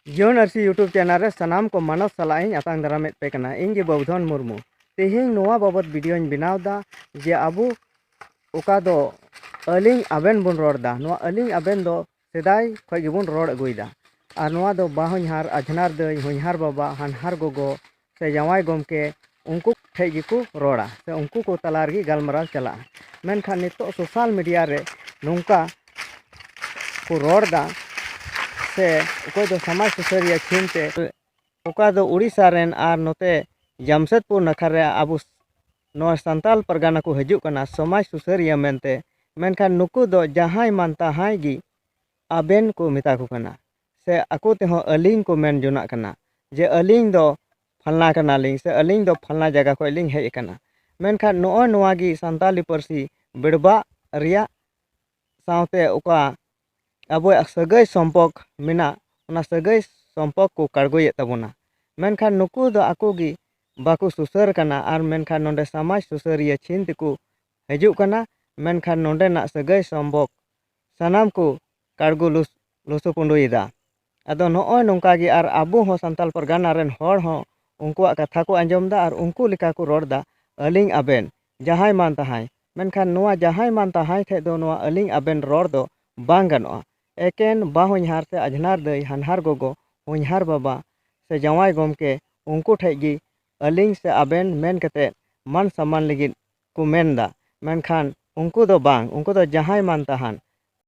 जीवन RC YouTube channel रे सनाम को मानव सलाह आतांग दारामेद पे कना इंगे बौधन मुर्मू तेहें नोआ बाबत वीडियो बनावदा जे अबू ओका दो अलिंग आबेन बन रोड़ा नोआ अलिंग आबेन दो सेदाय खय गिबुन रोड़ अगुइदा और नोआ दो बाहोनहार अजनार दई होनहार बाबा हानहार गोगो से जावाई गमके उनको ठे गिको रोड़ा से उनको को तला रगी गलमराव चला मेनखान नितो सोशल मीडिया रे नोंका को रोड़ा से अकोय दो समाज सुसारिया चिनते ओका दो उड़ीसा रेन आर नोते जमशेदपुर नखा रे आबू नोआ संताल परगाना को हजूक कना समाज सुसारिया मेनते मेनखान नुकु दो जहां मानता हाई गी आबेन को मेता को कना से अको तेहो अलिंग को मेन जोना कना जे अलिंग दो फलना कना लिंग से अलिंग दो फलना जगह को लिंग हेज कना मेनखान नोआ नोआ गी संताली परसी बेड़बा रिया सावते ओका अब सगै सम्पर्क मेना ओना सगै सम्पर्क को काड़गोयेद ताबोना मेनखान नुकु दो आको गी बाको सुसर कना आर मेनखान नोंडे समाज सुसरिया छिन तिको हजूक कना मेनखान नोंडे ना सगै सम्पर्क सानाम को काड़गो लुसु पुंडुयेदा अदो नोय नोंका गी आर आबो हो संताल परगाना रेन होड़ हो उनकुआ कथा को आंजमदा आर उनको लिका को रोड़दा अलिंग आबेन जहां मान तहाय मेनखान नोआ जहां मान तहाय थे दो नोआ अलिंग आबेन रोड़ दो बांग गानोआ एकेन बाहोनहार से अजनार दई हानहार गोगो होनहार बाबा से जावाई गमके उनको ठेगी अलिंग से आबेन मेन कते मान सम्मान लगित को मेनदा मेनखान उनको दो बांग उनको दो जहां मान तहान